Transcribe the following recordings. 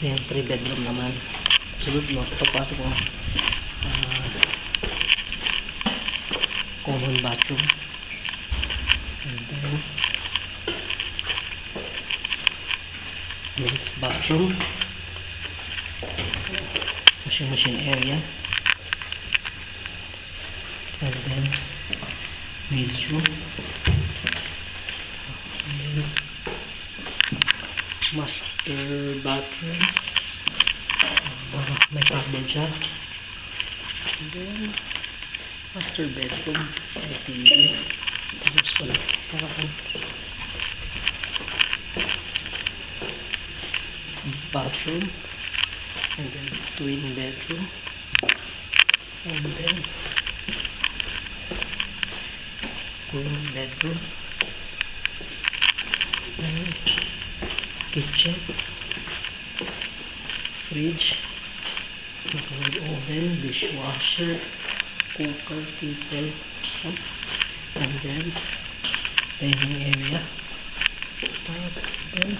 Ayan, 3 bedroom naman. Sunod mo, papasok mo. Common bathroom. And then, men's bathroom. Washing machine area. And then, maid's room. And then, master bathroom. May cupboard siya. And then, master bedroom. May TV. Tapos wala. Bathroom. And then, twin bedroom. And then, queen bedroom. And kitchen. Fridge. Microwave oven. Dishwasher. Cooker. Kettle. And then, dining area. And then,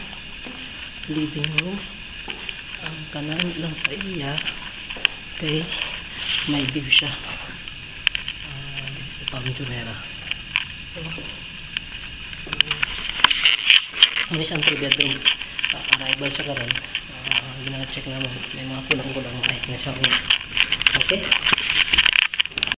living room. Ang kanan lang sa iya kay may view siya. This is the Palm Jumeirah. Ano siyang 3 bedroom. Arrival siya karon. Gina-check naman. May mga kulang-kulang light na siya. Okay?